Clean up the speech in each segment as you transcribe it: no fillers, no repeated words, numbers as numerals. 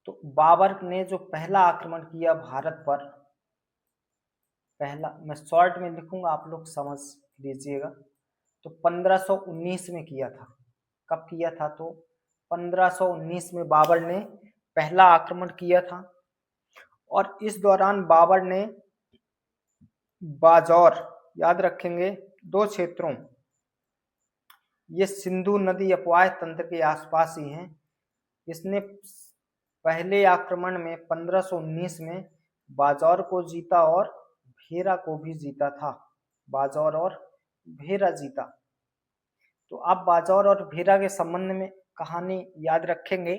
तो बाबर ने जो पहला आक्रमण किया भारत पर, पहला मैं शॉर्ट में लिखूंगा, आप लोग समझ लीजिएगा। तो 1519 में किया था। कब किया था? तो 1519 में बाबर ने पहला आक्रमण किया था। और इस दौरान बाबर ने बाजौर, याद रखेंगे, दो क्षेत्रों, ये सिंधु नदी अपवाह तंत्र के आसपास ही हैं। इसने पहले आक्रमण में 1519 में बाजौर को जीता और भेरा को भी जीता था। बाजौर और भेरा जीता। तो आप बाजौर और भेरा के संबंध में कहानी याद रखेंगे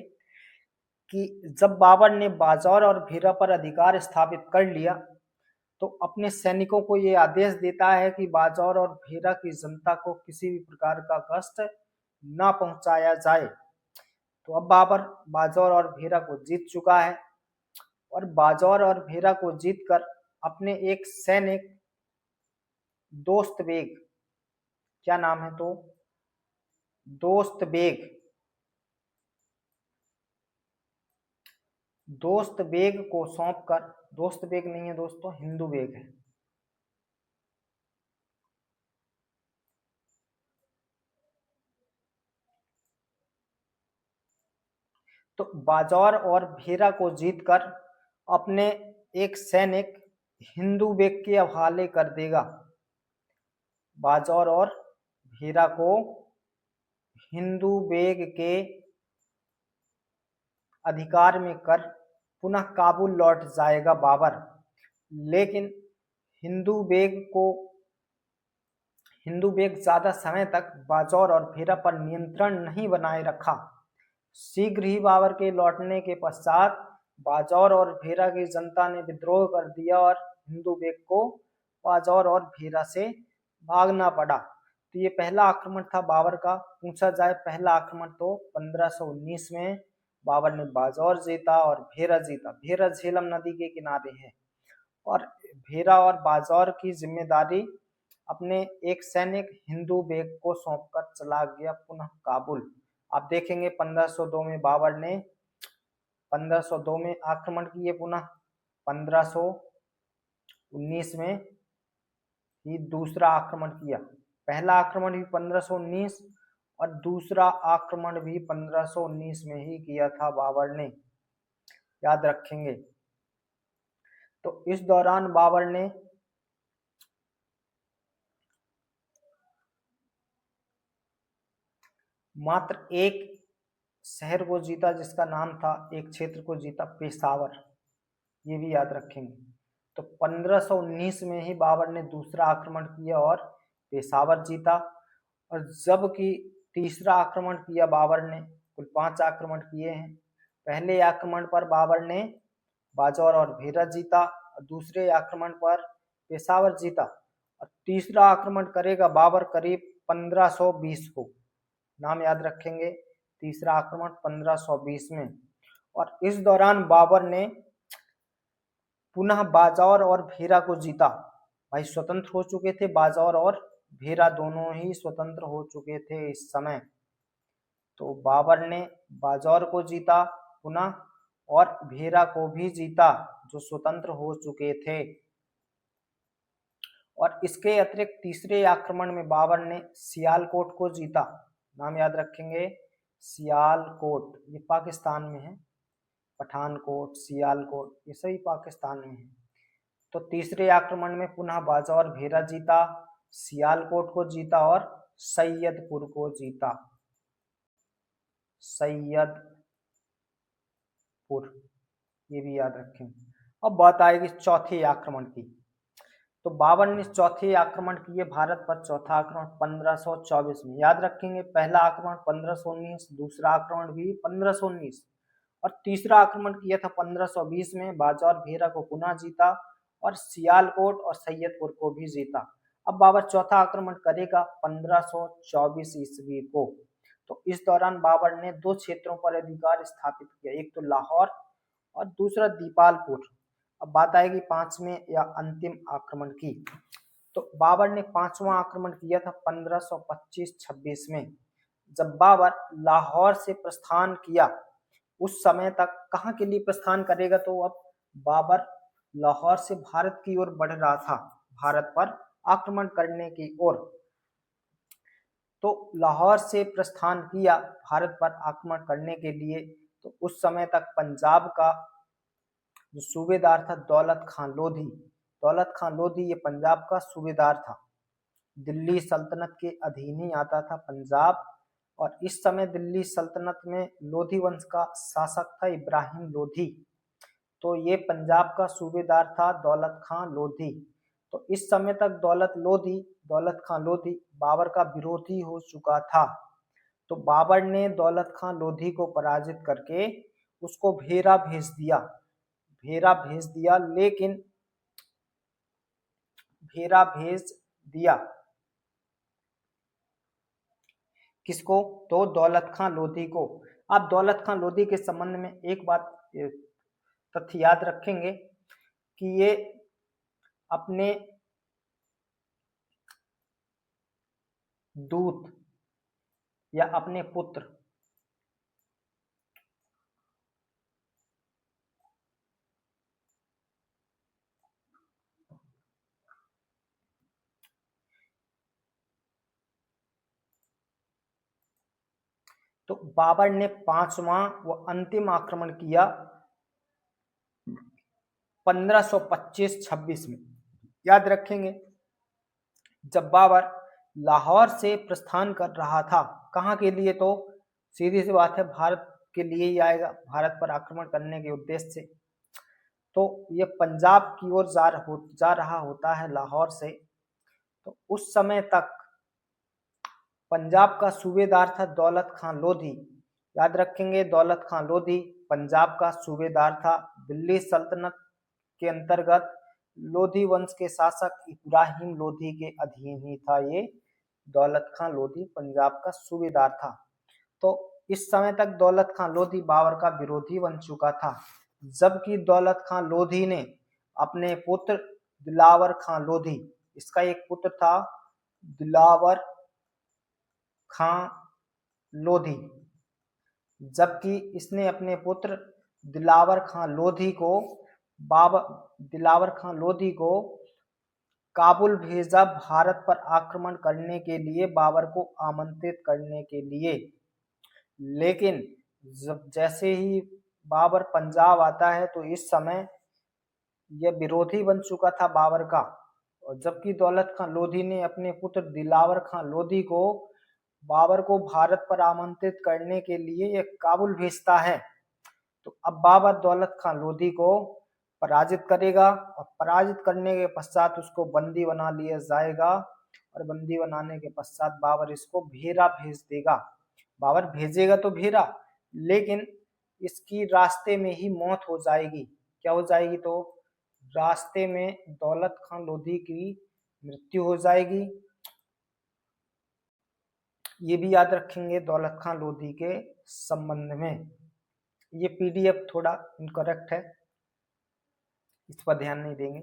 कि जब बाबर ने बाजौर और भेरा पर अधिकार स्थापित कर लिया तो अपने सैनिकों को ये आदेश देता है कि बाजौर और भेरा की जनता को किसी भी प्रकार का कष्ट न पहुंचाया जाए। तो अब बाबर बाजौर और भेरा को जीत चुका है और बाजौर और भेरा को जीतकर अपने एक सैनिक दोस्त बेग, क्या नाम है? तो दोस्त बेग, दोस्त बेग को सौंपकर, दोस्त बेग नहीं है दोस्तों, हिंदू बेग है। तो बाजौर और भेरा को जीतकर अपने एक सैनिक हिंदू बेग के हवाले कर देगा। बाजौर और भेरा को हिंदू बेग के अधिकार में कर पुनः काबुल लौट जाएगा बाबर। लेकिन हिंदू बेग ज्यादा समय तक बाजौर और भेरा पर नियंत्रण नहीं बनाए रखा। शीघ्र ही बाबर के लौटने के पश्चात बाजौर और भेरा की जनता ने विद्रोह कर दिया और हिंदू बेग को बाजौर और भेरा से भागना पड़ा। तो ये पहला आक्रमण था बाबर का। पूछा जाए पहला आक्रमण तो 1519 में बाबर ने बाजौर जीता और भेरा जीता। भेरा झेलम नदी के किनारे है और भेरा और बाजौर की जिम्मेदारी अपने एक सैनिक हिंदू बेग को सौंपकर चला गया पुनः काबुल। आप देखेंगे 1502 में बाबर ने 1502 में आक्रमण किए, पुनः 1519 में ही दूसरा आक्रमण किया। पहला आक्रमण भी 1519 और दूसरा आक्रमण भी 1519 में ही किया था बाबर ने, याद रखेंगे। तो इस दौरान बाबर ने मात्र एक शहर को जीता जिसका नाम था, एक क्षेत्र को जीता, पेशावर, ये भी याद रखेंगे। तो 1519 में ही बाबर ने दूसरा आक्रमण किया और पेशावर जीता। और जबकि तीसरा आक्रमण किया बाबर ने, कुल 5 आक्रमण किए हैं। पहले आक्रमण पर बाबर ने बाजौर और भेरा जीता और दूसरे आक्रमण पर पेशावर जीता और तीसरा आक्रमण करेगा बाबर करीब 1520 को, नाम याद रखेंगे, तीसरा आक्रमण 1520 में। और इस दौरान बाबर ने पुनः बाजौर और भेरा को जीता। भाई स्वतंत्र हो चुके थे बाजौर और भेरा, दोनों ही स्वतंत्र हो चुके थे इस समय। तो बाबर ने बाजौर को जीता पुनः और भेरा को भी जीता जो स्वतंत्र हो चुके थे। और इसके अतिरिक्त तीसरे आक्रमण में बाबर ने सियालकोट को जीता, नाम याद रखेंगे, सियालकोट, ये पाकिस्तान में है। पठानकोट, सियालकोट, ये सभी पाकिस्तान में है। तो तीसरे आक्रमण में पुनः बाजौर भेरा जीता, सियालकोट को जीता और सैयदपुर को जीता। सैयदपुर, ये भी याद रखें। अब बात आएगी चौथे आक्रमण की। तो बाबर ने चौथे आक्रमण किए भारत पर। चौथा आक्रमण 1524 में, याद रखेंगे। पहला आक्रमण 1519, दूसरा आक्रमण भी 1519 और तीसरा आक्रमण किया था 1520 में। बाजौर भेरा को पुनः जीता और सियालकोट और सैयदपुर को भी जीता। अब बाबर चौथा आक्रमण करेगा 1524 ईस्वी को। तो इस दौरान बाबर ने 2 क्षेत्रों पर अधिकार स्थापित किया, एक तो लाहौर और दूसरा दीपालपुर। अब बात आएगी 5वें या अंतिम आक्रमण की। तो बाबर ने 5वां आक्रमण किया था 1525-26 में, जब बाबर लाहौर से प्रस्थान किया उस समय तक कहाँ के लिए प्रस्थान करेगा, तो अब बाबर लाहौर से भारत की ओर बढ़ रहा था, भारत पर आक्रमण करने की ओर। तो लाहौर से प्रस्थान किया भारत पर आक्रमण करने के लिए। तो उस समय तक पंजाब का जो सूबेदार था दौलत खां लोधी, दौलत खां लोधी ये पंजाब का सूबेदार था। दिल्ली सल्तनत के अधीन ही आता था पंजाब, और इस समय दिल्ली सल्तनत में लोधी वंश का शासक था इब्राहिम लोधी। तो ये पंजाब का सूबेदार था दौलत खां लोधी। तो इस समय तक दौलत खां लोधी बाबर का विरोधी हो चुका था। तो बाबर ने दौलत खां लोधी को पराजित करके उसको भेरा भेज दिया, लेकिन भेरा भेज दिया किसको, तो दौलत खां लोधी को। आप दौलत खां लोधी के संबंध में एक बात तथ्य याद रखेंगे कि ये अपने दूत या अपने पुत्र तो बाबर ने 5वां व अंतिम आक्रमण किया 1525-26 में। याद रखेंगे, जब बाबर लाहौर से प्रस्थान कर रहा था, कहाँ के लिए, तो सीधी सी बात है भारत के लिए ही आएगा, भारत पर आक्रमण करने के उद्देश्य से। तो ये पंजाब की ओर जा रहा होता है लाहौर से। तो उस समय तक पंजाब का सूबेदार था दौलत खां लोधी। याद रखेंगे, दौलत खां लोधी पंजाब का सूबेदार था। दिल्ली सल्तनत के अंतर्गत लोधी वंश के शासक इब्राहिम लोधी के अधीन ही था ये दौलत खां लोधी, पंजाब का सूबेदार था। तो इस समय तक दौलत खां लोधी बाबर का विरोधी बन चुका था, जबकि दौलत खां लोधी ने अपने पुत्र दिलावर खां लोधी, इसका एक पुत्र था दिलावर खां लोधी, जबकि इसने अपने पुत्र दिलावर खां लोधी को काबुल भेजा भारत पर आक्रमण करने के लिए, बाबर को आमंत्रित करने के लिए। लेकिन जैसे ही बाबर पंजाब आता है तो इस समय यह विरोधी बन चुका था बाबर का, और जबकि दौलत खां लोधी ने अपने पुत्र दिलावर खां लोधी को बाबर को भारत पर आमंत्रित करने के लिए यह काबुल भेजता है। तो अब बाबर दौलत खां लोधी को पराजित करेगा, और पराजित करने के पश्चात उसको बंदी बना लिया जाएगा, और बंदी बनाने के पश्चात बाबर इसको भेरा भेज देगा। बाबर भेजेगा तो भेरा, लेकिन इसकी रास्ते में ही मौत हो जाएगी। क्या हो जाएगी, तो रास्ते में दौलत खां लोधी की मृत्यु हो जाएगी। ये भी याद रखेंगे दौलत खां लोधी के संबंध में। ये पीडीएफ थोड़ा इनकरेक्ट है, इस पर ध्यान नहीं देंगे।